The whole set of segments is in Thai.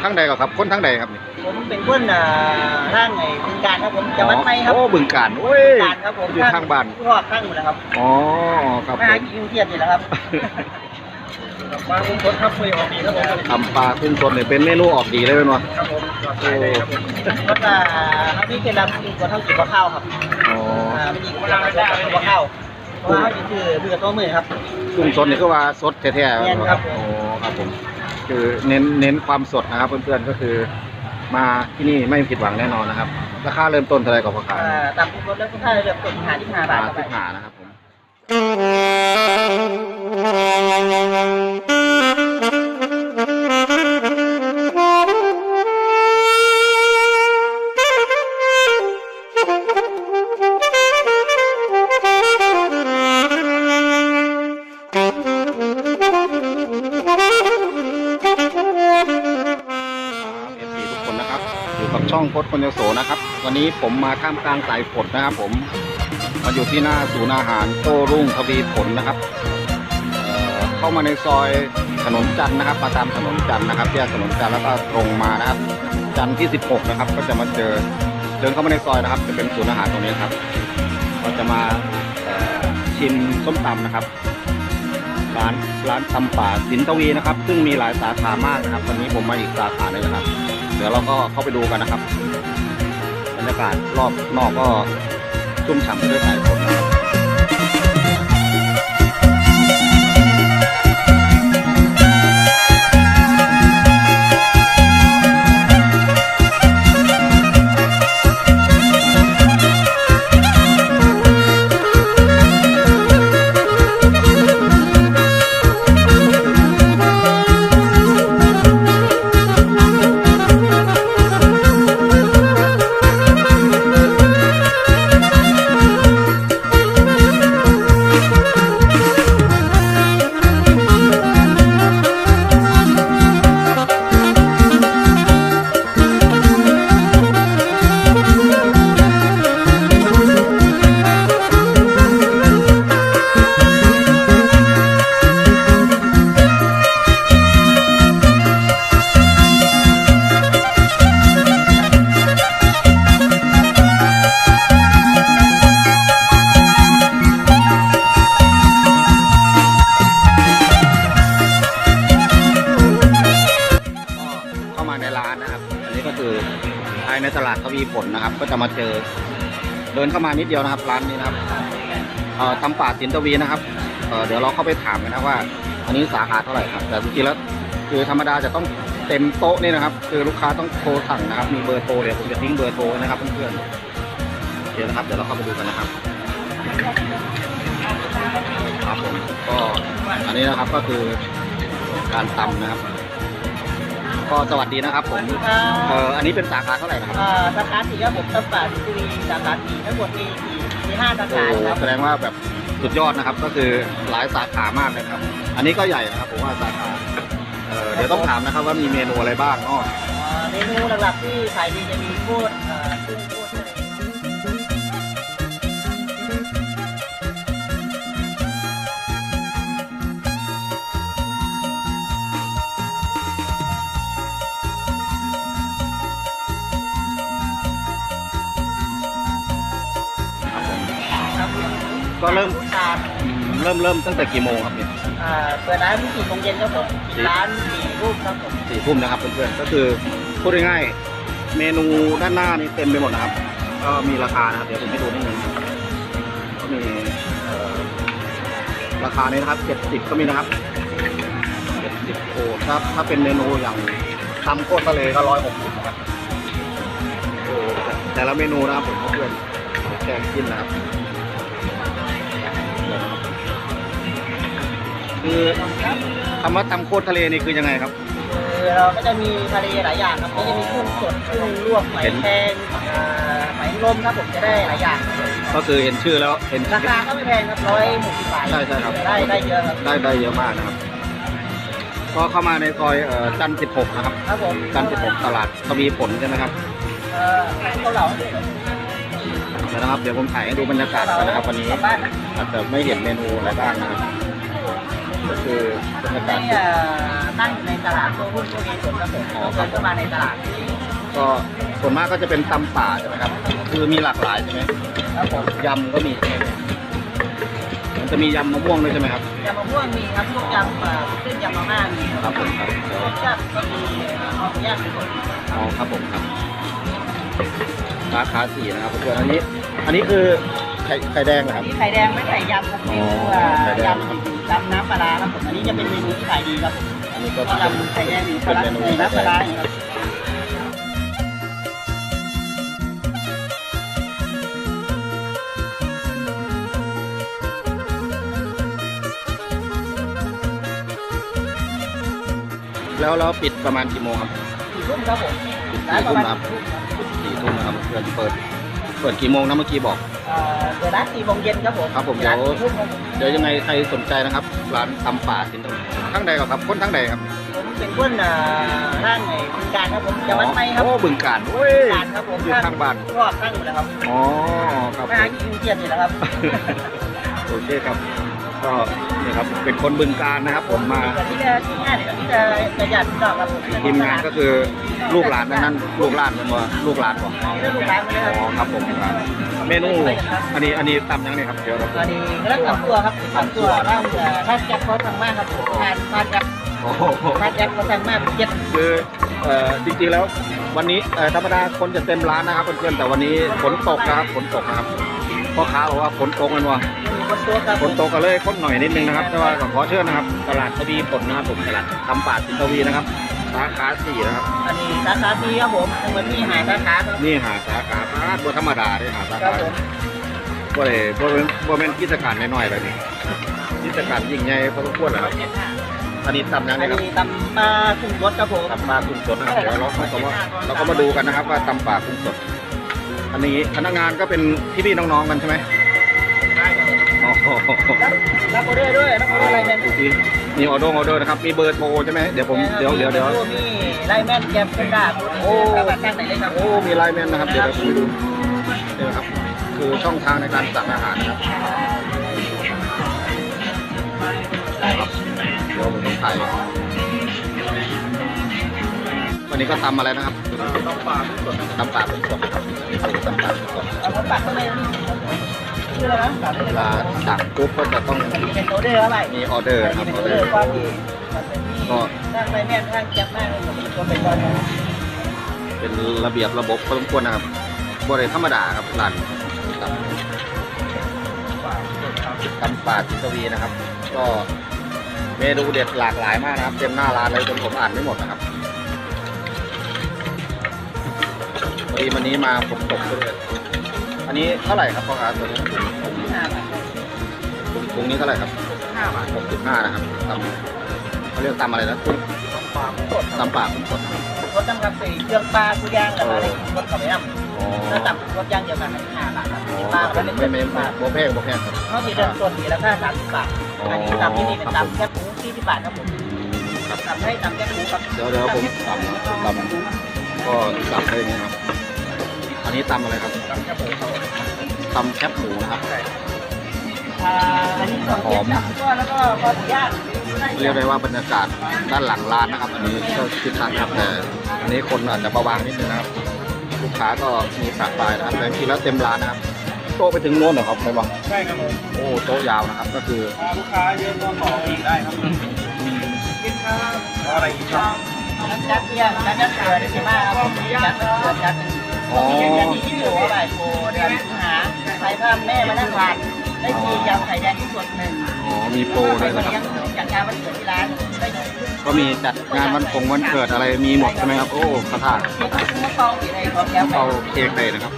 ทั้งใดก็ครับคนทั้งใดครับนี่ผมเป็นคนทางบึงกาฬครับผมจังหวัดไม้ครับโอ้บึงกาฬโอ้ยบึงกาฬครับผมอยู่ทางบ้านพวกข้างหมดแล้วครับอ๋อครับมาหากินกรุงเทพนี่แหละครับปลาคุ้งสดครับคุยออกดีครับผมทำปลาคุ้งสดเนี่ยเป็นเมนูออกดีเลยเป็นวะครับผมโอ้ก็จะเขาที่เป็นรับกินกับทั้งกินกับข้าวครับอ๋อไม่ดีกับข้าวเพราะว่าเขาคือกับตัวมือครับกุ้งสดนี่ก็ว่าสดแท้ๆครับโอ้ครับผมคือเน้นความสดนะครับเพื่อนๆก็คือมาที่นี่ไม่ผิดหวังแน่นอนนะครับราคาเริ่มต้นเท่าไรกับราคาตามกุ้งสดแล้วก็ถ้าเริ่มต้น55 บาท55นะครับผมช่องพจน์คนยโสนะครับวันนี้ผมมาท่ามกลางสายฝนนะครับผมมาอยู่ที่หน้าศูนย์อาหารโต้รุ่งทวีผลนะครับเข้ามาในซอยถนนจันทร์นะครับมาตามถนนจันทร์นะครับแยกถนนจันทร์แล้วก็ตรงมานะครับจันทร์ที่16นะครับก็จะมาเจอเดินเข้ามาในซอยนะครับจะเป็นศูนย์อาหารตรงนี้ครับเราจะมาชิมส้มตำนะครับร้านตำป่าสินทวีนะครับซึ่งมีหลายสาขามากนะครับวันนี้ผมมาอีกสาขาหนึ่งนะครับเดี๋ยวเราก็เข้าไปดูกันนะครับบรรยากาศรอบนอกก็ชุ่มฉ่ำไปด้วยสายฝนนะครับในตลาดทวีผลนะครับก็จะมาเจอเดินเข้ามานิดเดียวนะครับร้านนี้นะครับตำป่าสินทวีนะครับเดี๋ยวเราเข้าไปถามกันนะว่าอันนี้สาขาเท่าไหร่ครับแต่จริงๆแล้วคือธรรมดาจะต้องเต็มโต๊ะนี่นะครับคือลูกค้าต้องโทรสั่งนะครับมีเบอร์โทรเดี๋ยวผมจะทิ้งเบอร์โทรนะครับเพื่อนๆเดี๋ยวนะครับเดี๋ยวเราเข้าไปดูกันนะครับครับผมก็อันนี้นะครับก็คือการตำนะครับก็สวัสดีนะครับผมอันนี้เป็นสาขาเท่าไหร่นะครับสาขา4ครับผมตำป่าสินทวีสาขา4ทั้งหมดมี5 สาขาครับแสดงว่าแบบสุดยอดนะครับก็คือหลายสาขามากเลยครับอันนี้ก็ใหญ่นะครับผมว่าสาขาเดี๋ยวต้องถามนะครับว่ามีเมนูอะไรบ้างเนาะเมนูหลักๆที่ขายดีจะมีพวกกุ้งพวกก็เริ่มตั้งแต่กี่โมงครับเนี่ยเปิดร้าน4 โมงเย็นครับผมร้าน4 ทุ่มครับผม4 ทุ่มนะครับเพื่อนๆก็คือพูดง่ายๆเมนูด้านหน้านี่เต็มไปหมดนะครับก็มีราคานะครับเดี๋ยวผมให้ดูนิดนึงก็มีราคานี้นะครับ70ก็มีนะครับ70โอ้ถ้าเป็นเมนูอย่างตำโคตรทะเลก็160นะครับโอ้แต่ละเมนูนะครับผมเพื่อนแกงกินนะครับคือคำว่าตำโคตรทะเลนี่คือยังไงครับเราก็จะมีทะเลหลายอย่างครับก็จะมีกุ้งสดกุ้งลวกหอยแครงหอยลมครับผมจะได้หลายอย่างก็คือเห็นชื่อแล้วเห็นราคาก็ไม่แพงครับ160 บาทใช่ครับได้เยอะครับได้เยอะมากนะครับก็เข้ามาในซอยจันทร์16นะครับครับผมจันทร์16ตลาดทวีผลใช่ไหมครับเกาเหลานะครับเดี๋ยวผมถ่ายให้ดูบรรยากาศกันนะครับวันนี้อาจจะไม่เห็นเมนูอะไรบ้างนะครับ ก็คือบรรยากาศ ที่ตั้งอยู่ในตลาดโต้รุ่งทุเรียนสดครับผม อ๋อครับ เดินเข้ามาในตลาด ก็ส่วนมากก็จะเป็นตำป่าใช่ไหมครับคือมีหลากหลายใช่ไหม ครับผม ยำก็มีใช่ไหมเนี่ยมันจะมียำมะม่วงด้วยใช่ไหมครับ ยำมะม่วงมีครับพวกยำเส้นยำมาม่ามี ครับผมครับ รสชาติก็มีหอมย่างเป็นคน อ๋อครับผมครับสาขา4นะครับเพื่อนๆอันนี้คือไข่แดงเหรอครับ นี่ไข่แดงไม่ใส่ยำครับ อ๋ นี่ อไข่แดงนะครับ ยำน้ำปลาร้าครับผมอันนี้จะเป็นเมนูที่ขายดีครับผม อันนี้ก็ ก็ เป็น ยำไข่แดงหรือปลาร้า เป็นเมนู ใส่น้ำปลาร้าอย่างเงี้ยครับ แล้วปิดประมาณกี่โมงครับ 4 ทุ่มครับผมร้านประมาณ4 ทุ่มครับ 4 ทุ่มนะครับเปิดกี่โมงนะเมื่อกี้บอก เปิดร้าน4 โมงเย็นครับผม ครับผมเดี๋ยว ร้าน4 ทุ่มครับผม เดี๋ยวยังไงใครสนใจนะครับร้านตำป่าสินตรงทั้งใดครับคนทั้งใดครับ ผมเป็นคนร่างในบึงการครับผมจังหวัดไม่ครับ โอ้บึงการโอ้ย บึงการครับผม อยู่ข้างบ้าน รอบข้างอยู่แล้วครับ อ๋อครับ มาหากินเกียรติอยู่แล้วครับ โอเคครับก็นี่ครับเป็นคนบึงการนะครับ ผมมา ที่จะที่งานเนี่ยที่จะประหยัดดอกครับผม ทีมงานก็คือลูกหลานทั้งนั้นลูกหลานมันว่าลูกหลานบอก เรื่องลูกหลานมาเลยครับ อ๋อครับผมครับเมนูอันนี้ตำยังไงครับเดี๋ยวเรา อันนี้เรื่องกับตัวครับกับตัวถ้าแก๊ปเขาทำมากครับผมทานแก๊ป โอ้โห ถ้าแก๊ปเขาทำมากเจ็ด คือจริงๆแล้ววันนี้ธรรมดาคนจะเต็มร้านนะครับเพื่อนๆแต่วันนี้ฝนตกนะครับฝนตกนะครับพ่อค้าบอกว่าฝนตกกันวะ คนตัวครับ ฝนตกก็เลยค้นหน่อยนิดนึงนะครับแต่ว่าก็ขอเชิญนะครับตลาดทวีผลนะครับผมตลาดตำป่าสินทวีนะครับสาขา4นะครับ อันนี้สาขาที่ครับผมทั้งหมดมีหาสาขาครับ นี่หาสาขาตัวธรรมดาได้หาสา ครั ขา บผม บ่เป็นกิจการน้อยๆแบบนี้กิจการยิ่งใหญ่พอสมควรนะครับอันนี้ตำยัง อั ไง น ครับ นี้ตำปลาคุ้งรสครับผม ตำปลากุ้งสดนะครับเดี๋ยวเราก็มาดูกันนะครับว่าตำปลากุ้งสด อันนี้พนักงานก็เป็นพี่ๆน้องๆกันใช่ไหม ได้ครับ อ๋อ รับออเดอร์ด้วยรับออเดอร์อะไรแมน มีออเดอร์นะครับมีเบอร์โทรใช่ไหมเดี๋ยวเดี๋ยว มีไลแมนแกมเป็นดาบโอ้สามารถตั้งไหนเลยครับ โอ้มีไลน์แมนนะครับเดี๋ยวผมไปดูนี่นะครับคือช่องทางในการสั่งอาหารนะครับเดี๋ยวผมต้องถ่ายวันนี้ก็ตำอะไรนะครับตำปลาสดตำปลาสดครับตำปลาสด เอาผมปักเข้าไปชื่ออะไรนะปัก เวลาสั่งปุ๊บก็จะต้อง เป็นออเดอร์อะไร มีออเดอร์นะครับ เป็น อ อ อ อ เด เด อ อ ร์ ร์ความดีมันเป็นที่ตั้งไลแมนตั้งแกมมากเลยผมเป็นคนเป็นคน เป็นระเบียบระบบพอสมควรนะครับบริเวณธรรมดาครับร้านตำป่าสินทวีนะครับ ก็เมนูเด็ดหลากหลายมากนะครับเต็มหน้าร้านเลยจนผมอ่านไม่หมดนะครับวันนี้มาฝนตกด้วยอันนี้เท่าไหร่ครับพ่อค้าตัวนี้ 5 บาท ถุงนี้เท่าไหร่ครับ 5 บาท 65นะครับตำเขาเรียกตำอะไรนะกุ้ง สด ตำป่ากุ้งสดนะครับ รสน้ำกะปิเครื่องปลากุ้งย่างแล้วก็ได้รสกับไม่น้ำ อ๋อ ถ้าตับรสย่างเดียวกัน5 บาทครับ อ๋อ ปลา ค ก็ รับ ได้ ไม่ บาท โบแพงครับ เขามีเดินต้นมีราคา30 บาทอันนี้ตับที่นี่เป็นตับแค่หมู40 บาทครับผม ครับ ตับให้ตับแค่หมูครับ เดี๋ยวผมตำก็ตำให้นี่ครับ อันนี้ตำอะไรครับ ตับแค่หมูครับ ตำแคบหมูนะครับ อันนี้ของเย็นครับแล้วก็คอหมูย่าง เรียกได้ว่าบรรยากาศด้านหลังร้านนะครับ อันนี้ก็คึกคักครับแต่อันนี้คนอาจจะประวางนิดนึงนะครับลูกค้าก็มีปากปลายนะครับแต่จริงๆแล้วเต็มร้านนะครับโต๊ะไปถึงโน้นเหรอครับไม่บอก ใช่ครับผม โอ้โต๊ะยาวนะครับ ก็คือ ลูกค้าเยอะก็ต่ออีกได้ครับกินครับอะไรอีกครับจัดเที่ยงจัดเสือได้สิมาครับจัดเสือจัด อ๋อ อย่างที่โผล่อะไรโผล่เดือนสิงหาใส่ผ้าแม่มานั่งทานได้ทียำไข่แดงที่ส่วนหนึ่ง อ๋อมีโปรด้วยนะครับ ยังจัดงานวันเกิดที่ร้านได้ที ก็มีจัดงานวันเกิดอะไรมีหมดใช่ไหมครับโอ้คาถา มะกองสีอะไรของแก้ว เอาเค้กเลยนะครับ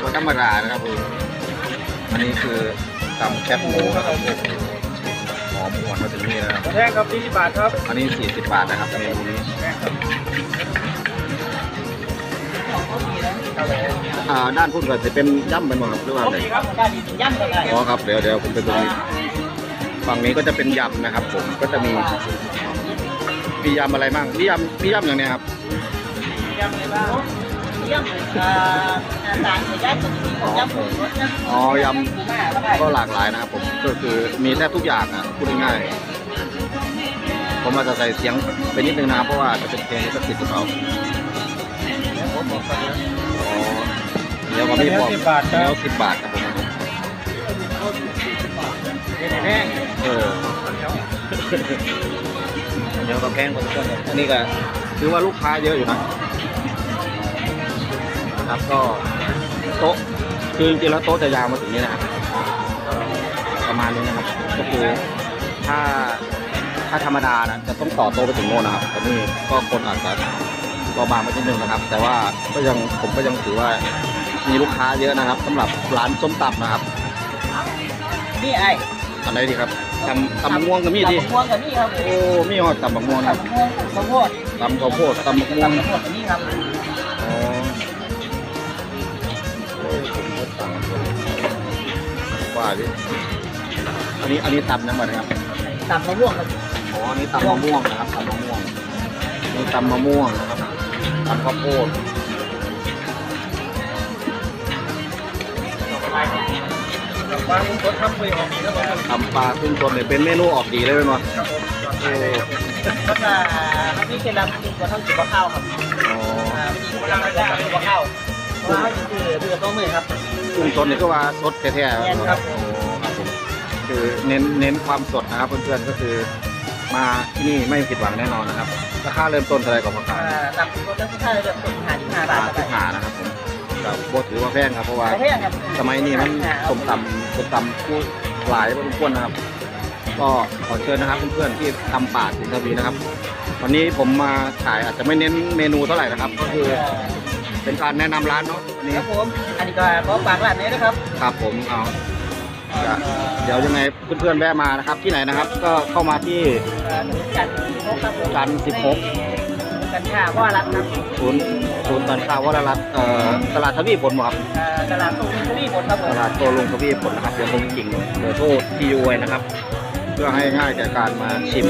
ก็ธรรมดานะครับอันนี้คือตำแคบหมูนะครับหอมหวนมาถึงนี่นะครับ แท่งครับ20 บาทครับ อันนี้40 บาทนะครับเมนูนี้ด้านพุ่นก็จะเป็นย่ำเป็นหมดครับหรือว่าอะไร ครับได้ดีย่ำก็ได้ อ๋อครับเดี๋ยวผมไปตรงนี้ฝั่งนี้ก็จะเป็นยำนะครับ ผมก็จะมียำอะไรบ้างมียำอย่างเนี้ยครับ ย่ำอะไรบ้าง ยี่ยมต่างๆย่างก็มีของย่ำหมูรสย่ำ อ๋อย หมูมากแล้ว ำก็หลากหลายนะครับผมก็คือมีแทบทุกอย่างอ่ะพูดง่ายๆผมอาจจะใส่เสียงไปนิดนึงนะเพราะว่าจะเป็นเพลงลิขสิทธิ์หรือเปล่าอ๋อเดี๋ยวก็ไม่บอกแล้ว10 บาทครับผม แห้ง เดี๋ยวก็แพงกว่าทุกคนเลยอันนี้ก็ถือว่าลูกค้าเยอะอยู่นะครับก็โต๊ะคือจริงๆแล้วโต๊ะจะยาวมาถึงนี้นะครับประมาณนี้นะครับก็คือถ้าธรรมดานะจะต้องต่อโต๊ะไปถึงโน่นนะครับแต่นี่ก็คนอาจจะก็บางไปนิดนึงนะครับ แต่ว่าผมก็ยังถือว่ามีลูกค้าเยอะนะครับสำหรับร้านส้มตำนะครับ นี่ไอ้ อันไหนดีครับตำมะม่วงกับมีดดิ ตำมะม่วงกับนี่ครับ โอ้มีหอดตำมะม่วงครับ ตำมะม่วงข้าวโพด ตำข้าวโพดตำมะม่วง ตำมะม่วงกับนี่ครับ อ๋อโอ้ยผมก็ตำว่าดิอันนี้ตำยังไงนะครับ ตำมะม่วงครับ อ๋ออันนี้ตำมะม่วงนะครับตำมะม่วงนี่ตำมะม่วงนะครับตำข้าวโพด ปลาคุณทำไปออกดีแล้วครับ ตำปลาขึ้นต้นเนี่ยเป็นเมนูออกดีเลยไหมมั้งโอ้ ก็จะมีเคล็ดลับที่ว่าต้องกินกับข้าวครับ อ๋อ มีเคล็ดลับที่กินกับข้าวเพราะว่าคือตัวมือครับ กุ้งต้นนี่ก็ว่าสดแท้ๆ แน่นครับ โอ้ครับผมคือเน้นความสดนะครับเพื่อนๆก็คือมาที่นี่ไม่ผิดหวังแน่นอนนะครับราคาเริ่มต้นเท่าไหร่ก่อนครับ ตำตัวเลือกที่ถ้าเลือกเป็น55 บาท ที่หานะครับผมกับโบถือว่าแพงครับเพราะว่า แพงครับ สมัยนี้มันส้มตำผู้หลายพอสมควรนะครับ ก็ขอเชิญนะครับเพื่อนๆที่ทำป่าสินทวีนะครับ วันนี้ผมมาถ่ายอาจจะไม่เน้นเมนูเท่าไหร่นะครับ ก็คือเป็นการแนะนำร้านเนาะวันนี้ ครับผมอันนี้ก็ขอฝากร้านนี้นะครับ ครับผมเอาเดี๋ยวยังไงเพื่อนๆแวะมานะครับ ที่ไหนนะครับ ก็เข้ามาที่ จันทร์16ครับผม จันทร์16 กัญชาว่ารัตครับ ศูนย์การค้าวรรัตน์ตลาดทวีผลบ่ครับ ตลาดตรงนี้ที่ผลครับผ ต ม ลาดโตลุงทวีผลนะครับเดี๋ยวผมกิ่งเบอร์โทรที่อยู่ไว้นะครับ เพื่อให้ง่ายแก่การมาชิม